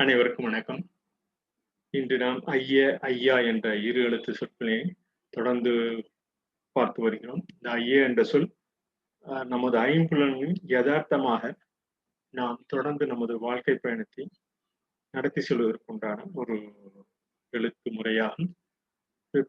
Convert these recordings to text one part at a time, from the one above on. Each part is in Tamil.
அனைவருக்கும் வணக்கம். இன்று நாம் ஐய, ஐயா என்ற இரு எழுத்து சொற்களை தொடர்ந்து பார்த்து வருகிறோம். இந்த ஐய என்ற சொல் நமது ஐம்புலன்களில் யதார்த்தமாக நாம் தொடர்ந்து நமது வாழ்க்கை பயணத்தை நடத்தி செல்வதற்குண்டான ஒரு எழுத்து முறையாகும்.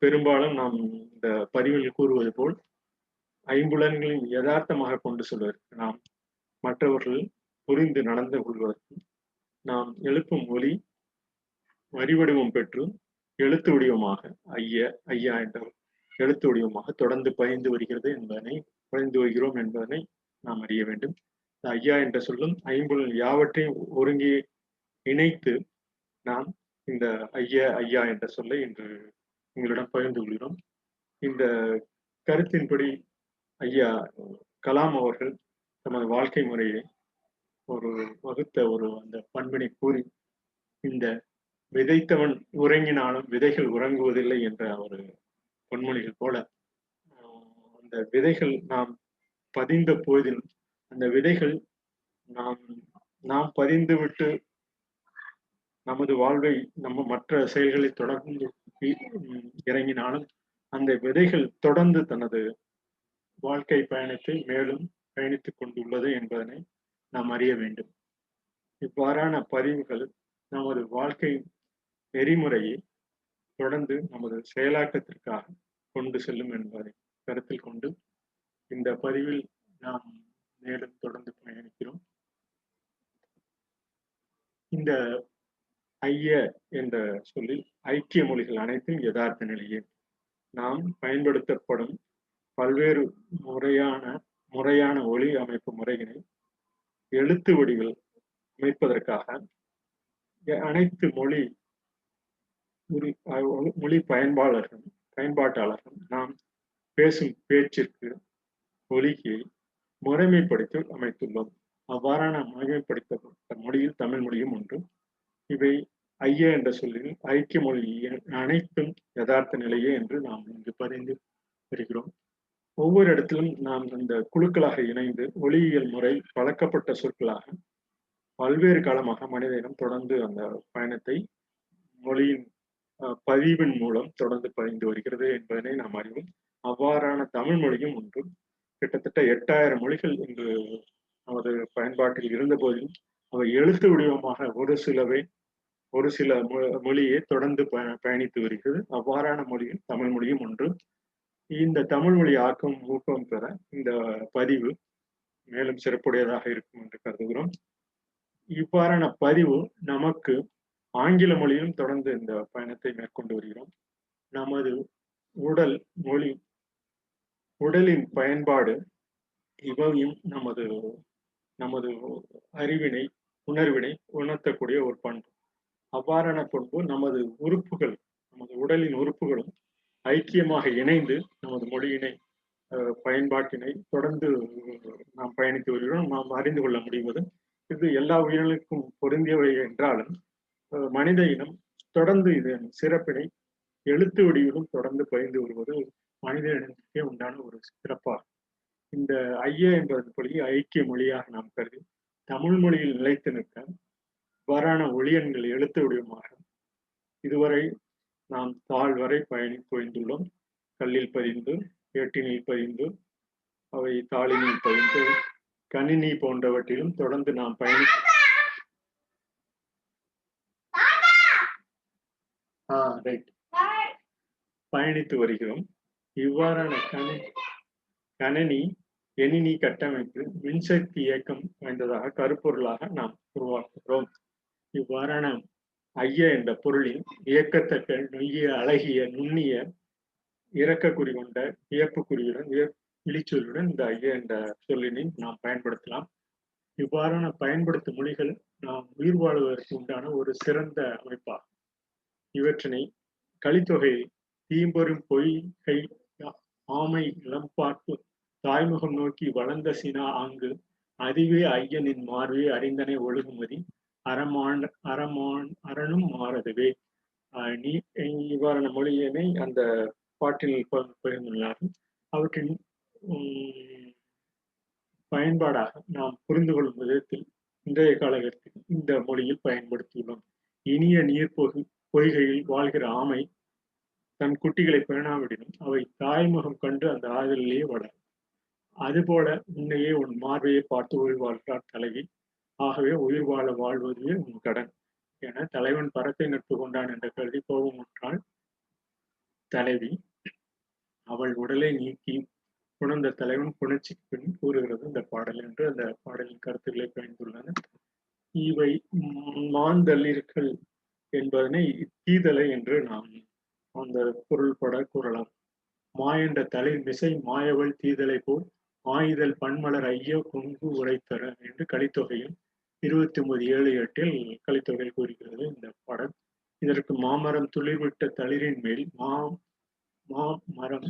பெரும்பாலும் நாம் இந்த பதிவில் கூறுவது போல் ஐம்புலன்களின் யதார்த்தமாக கொண்டு செல்வதற்கு நாம் மற்றவர்கள் புரிந்து நடந்து கொள்வதற்கு நாம் எழுப்பும் ஒலி வரி வடிவம் பெற்று எழுத்து வடிவமாக ஐய, ஐயா என்ற எழுத்து வடிவமாக தொடர்ந்து பயந்து வருகிறோம் என்பதனை நாம் அறிய வேண்டும். ஐயா என்ற சொல்லும் ஐம்புலன் யாவற்றையும் ஒருங்கே இணைத்து நாம் இந்த ஐய, ஐயா என்ற சொல்லை இன்று உங்களிடம் பகிர்ந்து கொள்கிறோம். இந்த கருத்தின்படி ஐயா கலாம் அவர்கள் தமது வாழ்க்கை முறையை வகுத்த அந்த பண்பினை கூறி, இந்த விதைத்தவன் உறங்கினாலும் விதைகள் உறங்குவதில்லை என்ற ஒரு பொன்மொழிகள் போல, அந்த விதைகள் நாம் பதிந்த போதில் அந்த விதைகள் நாம் பதிந்து விட்டு நமது வாழ்வை நம்ம மற்ற செயல்களை தொடர்ந்து இறங்கினாலும் அந்த விதைகள் தொடர்ந்து தனது வாழ்க்கை பயணத்தை மேலும் பயணித்துக் கொண்டுள்ளது என்பதனை நாம் அறிய வேண்டும். இவ்வாறான பதிவுகள் நமது வாழ்க்கை நெறிமுறையை தொடர்ந்து நமது செயலாக்கத்திற்காக கொண்டு செல்லும் என்பதை கருத்தில் கொண்டு இந்த பதிவில் நாம் மேலும் தொடர்ந்து பயணிக்கிறோம். இந்த ஐய என்ற சொல்லில் ஐக்கிய மொழிகள் அனைத்தும் யதார்த்த நிலையே. நாம் பயன்படுத்தப்படும் பல்வேறு முறையான ஒலி அமைப்பு முறைகளை எழுத்து வடிவில் அமைப்பதற்காக அனைத்து மொழி பயன்பாட்டாளர்கள் நாம் பேசும் பேச்சிற்கு ஒலியை முறைமைப்படுத்தி அமைத்துள்ளோம். அவ்வாறான முறைமைப்படுத்தப்பட்ட மொழியில் தமிழ் மொழியும் ஒன்று. இவை ஐய என்ற சொல்லில் ஐக்கிய மொழி அனைத்தும் யதார்த்த நிலையே என்று நாம் இங்கு பதிந்து வருகிறோம். ஒவ்வொரு இடத்திலும் நாம் இந்த குழுக்களாக இணைந்து ஒலியியல் முறை பழக்கப்பட்ட சொற்களாக பல்வேறு காலமாக மனிதனிடம் தொடர்ந்து அந்த பயணத்தை மொழியின் பதிவின் மூலம் தொடர்ந்து பதிந்து வருகிறது என்பதனை நாம் அறிவோம். அவ்வாறான தமிழ் மொழியும் ஒன்று. கிட்டத்தட்ட 8000 மொழிகள் இன்று நமது பயன்பாட்டில் இருந்த போதிலும் அவை எழுத்து வடிவமாக ஒரு சில மொழியை தொடர்ந்து பயணித்து வருகிறது. அவ்வாறான மொழியில் தமிழ் மொழியும் ஒன்று. இந்த தமிழ் மொழி ஊக்கம் பெற இந்த பதிவு மேலும் சிறப்புடையதாக இருக்கும் என்று கருதுகிறோம். இவ்வாறான பதிவு நமக்கு ஆங்கில மொழியிலும் தொடர்ந்து இந்த பயணத்தை மேற்கொண்டு வருகிறோம். நமது உடலின் பயன்பாடு இவையும் நமது அறிவினை உணர்வினை உணர்த்தக்கூடிய ஒரு பண்பு. அவ்வாறான பண்பு நமது உடலின் உறுப்புகளும் ஐக்கியமாக இணைந்து நமது மொழியினை பயன்பாட்டினை தொடர்ந்து நாம் பயணித்து வருகிறோம். நாம் அறிந்து கொள்ள முடிவது இது எல்லா உயிர்களுக்கும் பொருந்தியவை என்றாலும் மனித இனம் தொடர்ந்து இதன் சிறப்பினை எழுத்து வடிவிலும் தொடர்ந்து பயிர்ந்து வருவது மனித இனத்திற்கே உண்டான ஒரு சிறப்பாகும். இந்த ஐய என்பதன் படி ஐக்கிய மொழியாக நாம் கருதி தமிழ் மொழியில் நிலைத்து நிற்க இவ்வாறான ஒளியன்கள் எழுத்து வடிவமாக இதுவரை நாம் தாழ் வரை பயின்றுள்ளோம். கல்லில் பதிந்து, ஏட்டினில் பதிந்து, அவை தாளினில் பதிந்து, கணினி போன்றவற்றிலும் தொடர்ந்து நாம் பயணித்து வருகிறோம். இவ்வாறான கணினி எணினி கட்டமைப்பு மின்சக்தி இயக்கம் வாய்ந்ததாக கருப்பொருளாக நாம் உருவாக்குகிறோம். இவ்வாறான ஐய என்ற பொருளின் இயக்கத்தக்க நொய்ய அழகிய நுண்ணிய இறக்க குறி கொண்ட வியப்பு குறியுடன் இழிச்சொல்லுடன் இந்த ஐய என்ற சொல்லினை நாம் பயன்படுத்தலாம். இவ்வாறான பயன்படுத்தும் மொழிகள் நாம் உயிர் வாழ்வதற்கு உண்டான ஒரு சிறந்த அமைப்பாகும். இவற்றினை கலித்தொகை தீம்பொரும் பொய்கை ஆமை இளம்பார்ப்பு தாய்முகம் நோக்கி வளர்ந்த சினா ஆங்கு அதுவே ஐயனின் மார்வே அறிந்தனை ஒழுகுமதி அரணும் மாறதுவே. இவ்வாறான மொழியினை அந்த பாட்டில் பகிர்ந்துள்ளார்கள். அவற்றின் பயன்பாடாக நாம் புரிந்து கொள்ளும் விதத்தில் இன்றைய காலகட்டத்தில் இந்த மொழியில் பயன்படுத்தியுள்ளோம். இனிய நீர் பொய்கையில் வாழ்கிற ஆமை தன் குட்டிகளை பேணாவிடினும் அவை தாய்முகம் கண்டு அந்த ஆதலிலேயே வளரும். அதுபோல உன்னையே உன் மார்பையை பார்த்து உயிர் வாழ்கிறார் தலைவி. ஆகவே உயிர் வாழ வாழ்வதுவே உன் கடன் என தலைவன் பரத்தை நட்பு கொண்டான் என்ற கருதி கோபமுற்றாள் தலைவி. அவள் உடலை நீக்கி உணர்ந்த தலைவன் புணர்ச்சிக்கு பின் கூறுகிறது இந்த பாடல் என்று அந்த பாடலின் கருத்துக்களை பயந்துள்ளன. இவை மாந்தளிர்கள் என்பதனை தீதலை என்று நாம் அந்த பொருள்பட கூறலாம். மாயென்ற தலை மிசை மாயவள் தீதலை போல் ஆயுதல் பன்மலர் ஐயோ கொங்கு உரைத்தர என்று கலித்தொகையில் 29:7-8 கலித்தொகை கூறுகிறது இந்த பாடல். இதற்கு மாமரம் துளிர்விட்ட தளிரின் மேல் மாமரம்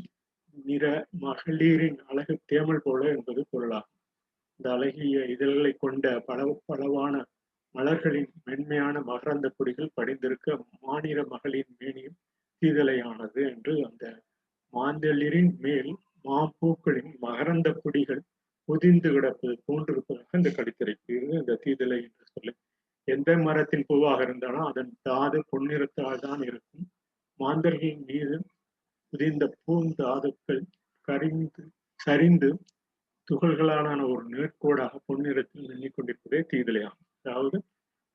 நிற மகளிரின் அழகு தேமல் போல என்பது பொருளாகும். இந்த அழகிய இதழ்களை கொண்ட பலவான மலர்களின் மென்மையான மகரந்த பொடிகள் படிந்திருக்க மாநிற மகளின் மேனியும் தீதலையானது என்று அந்த மாந்தளிரின் மேல் மாப்பூக்களின் மகரந்த பொடிகள் உதிர்ந்து கிடப்பது போன்றிருப்பதாக இந்த கடித்துரைக்கு இந்த தீதலை என்று சொல்லி. எந்த மரத்தின் பூவாக இருந்தாலும் அதன் தாது பொன்னிறத்தால் தான் இருக்கும். மாந்தர்களின் மீது உதிர்ந்த பூந்தாதுக்கள் சரிந்து துகள்களான ஒரு நேர்கோடாக பொன்னிறத்தில் எண்ணிக்கொண்டிருப்பதே தீதலையாகும். அதாவது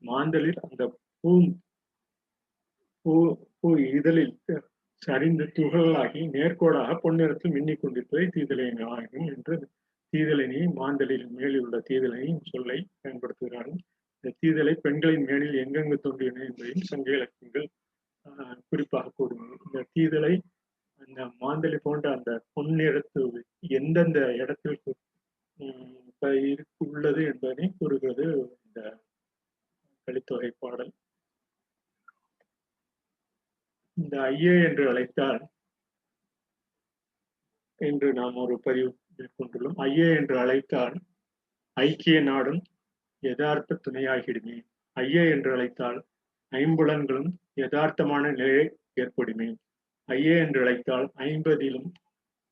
மாந்தளிர் அந்த பூ இதழில் சரிந்து துகளாகி நேர்கோடாக பொன்னிறத்தில் மின்னிக் கொண்டிருப்பதை தீதலையாகும் என்று தீதலினி மாந்தளிரின் மேலில் உள்ள தீதலின் சொல்லை பயன்படுத்துகிறார்கள். இந்த தீதலை பெண்களின் மேலில் எங்கெங்கு தோன்றின என்பதையும் சங்க இலக்கியங்கள் குறிப்பாக கூறுகிறது. இந்த தீதலை அந்த மாந்தளி போன்ற அந்த பொன்னிறத்து எந்தெந்த இடத்திற்கு உள்ளது என்பதனை கூறுகிறது இந்த கலித்தொகை பாடல். இந்த ஐயே என்று அழைத்தால் என்று நாம் ஒரு பதிவு மேற்கொண்டுள்ளோம். ஐயே என்று அழைத்தால் ஐக்கிய நாடும் யதார்த்த துணையாகிடுமே. ஐயே என்று அழைத்தால் ஐம்புலன்களும் யதார்த்தமான நிலையை ஏற்படுமே. ஐயே என்று அழைத்தால் 50லும்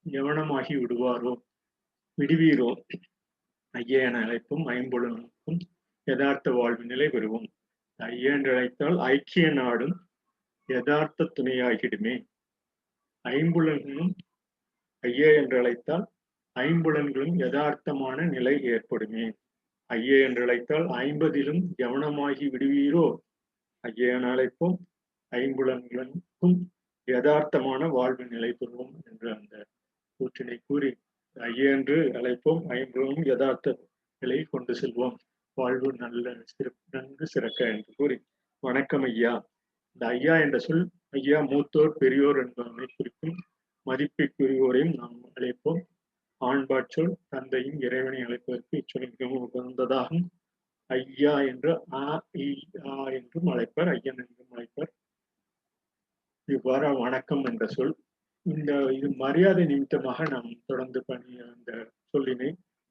யவனமாகி விடுவீரோ. ஐயே என அழைப்பும் ஐம்புலனுக்கும் யதார்த்த வாழ்வு நிலை பெறுவோம். ஐயே என்று அழைத்தால் ஐக்கிய நாடும் யதார்த்த துணையாகிடுமே. ஐம்புலன்களும் ஐயே என்று அழைத்தால் ஐம்புலன்களும் யதார்த்தமான நிலை ஏற்படுமே. ஐயே என்று அழைத்தால் 50லும் யவனமாகி விடுவீரோ. ஐயே என அழைப்போம் ஐம்புலன்களுக்கும் யதார்த்தமான வாழ்வு நிலை பெறுவோம் என்று அந்த கூற்றினை கூறி ஐயே என்று அழைப்போம் ஐம்புலனும் யதார்த்த நிலையை கொண்டு செல்வோம். வாழ்வு நன்கு சிறக்க என்று கூறி வணக்கம் ஐயா. இந்த ஐயா என்ற சொல் ஐயா மூத்தோர் பெரியோர் என்பதனை குறிக்கும். மதிப்பிற்குரியோரையும் நாம் அழைப்போம். ஆண்பாற்றொல் தந்தையும் இறைவனை அழைப்பதற்கு இச்சொல் மிகவும் உகந்ததாகும். ஐயா என்று என்றும் அழைப்பர், ஐயன் என்றும் அழைப்பர். இவ்வாறு வணக்கம் என்ற சொல் இது மரியாதை நிமித்தமாக நாம் தொடர்ந்து அந்த சொல்லினை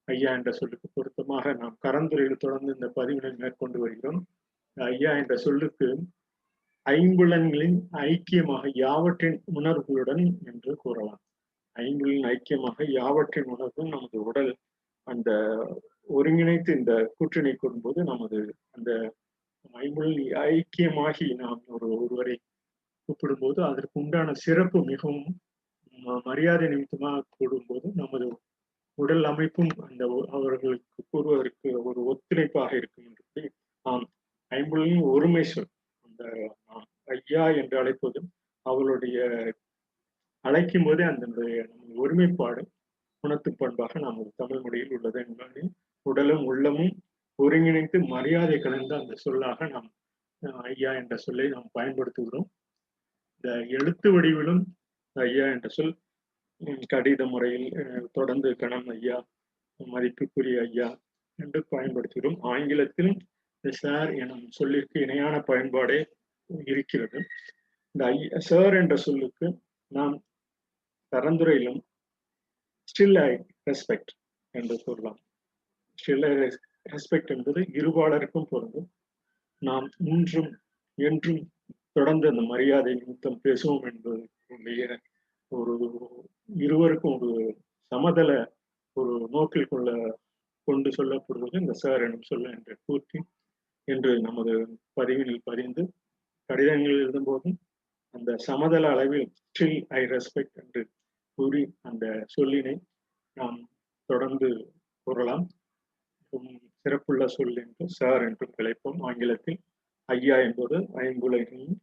ஐயா என்ற சொல்லுக்கு பொருத்தமாக நாம் கரந்துரையில் தொடர்ந்து இந்த பதிவினை மேற்கொண்டு வருகிறோம். ஐயா என்ற சொல்லுக்கு ஐம்புலன்களின் ஐக்கியமாக யாவற்றின் உணர்வுகளுடன் என்று கூறலாம். ஐம்புலன் ஐக்கியமாக யாவற்றின் உணர்வும் நமது உடல் அந்த ஒருங்கிணைத்து இந்த கூற்றினை கூறும்போது நமது அந்த ஐம்புலன் ஐக்கியமாகி நாம் ஒருவரை கூப்பிடும்போது அதற்கு உண்டான சிறப்பு மிகவும் மரியாதை நிமித்தமாக கூடும்போது நமது உடல் அமைப்பும் அந்த அவர்களுக்கு கூறுவதற்கு ஒரு ஒத்துழைப்பாக இருக்கும் என்று நாம் ஐம்புலனின் ஒருமை சொல் அந்த ஐயா என்று அழைப்பதும் அவளுடைய அழைக்கும் போதே அந்த ஒருமைப்பாடு உணர்த்து பண்பாக நமது தமிழ் மொழியில் உள்ளது என்பதை உடலும் உள்ளமும் ஒருங்கிணைத்து மரியாதை கலந்த அந்த சொல்லாக நாம் ஐயா என்ற சொல்லை நாம் பயன்படுத்துகிறோம். இந்த எழுத்து வடிவிலும் ஐயா என்ற சொல் கடித முறையில் தொடர்ந்து கணம் ஐயா, மதிப்புக்குரிய ஐயா என்று பயன்படுத்துகிறோம். ஆங்கிலத்திலும் சார் எனும் சொல்லிற்கு இணையான பயன்பாடே இருக்கிறது. இந்த சார் என்ற சொல்லுக்கு நாம் கரந்துரையிலும் ஸ்டில் ஐ ரெஸ்பெக்ட் என்று சொல்லலாம். ஸ்டில் ஐ ரெஸ்பெக்ட் என்பது இருபாலருக்கும் பொருந்தும். நாம் இன்றும் என்றும் தொடர்ந்து அந்த மரியாதை நிமித்தம் பேசுவோம் என்பது ஒரு இருவருக்கும் ஒரு சமதள ஒரு நோக்கில் கொண்டு சொல்லப்படுவது இந்த சார் எனும் சொல்ல என்ற கூற்றி என்று நமது பதிவினில் பதிந்து கடிதங்கள் எழுதும்போதும் அந்த சமதள அளவில் ஸ்டில் ஐ ரெஸ்பெக்ட் என்று கூறி அந்த சொல்லினை நாம் தொடர்ந்து கூறலாம். சிறப்புள்ள சொல் என்று சார் என்றும் கிடைப்போம். ஆங்கிலத்தில் ஐயா என்பது ஐம்புலன்களும்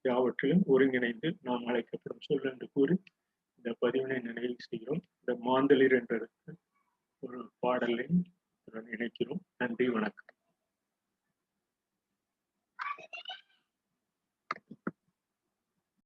யாவற்றிலும் ஒருங்கிணைந்து நாம் அழைக்கப்படும் சொல் என்று கூறி இந்த பதிவினை நிறைவு செய்கிறோம். இந்த மாந்தளிர் என்றதற்கு ஒரு பாடலை இணைக்கிறோம். நன்றி, வணக்கம்.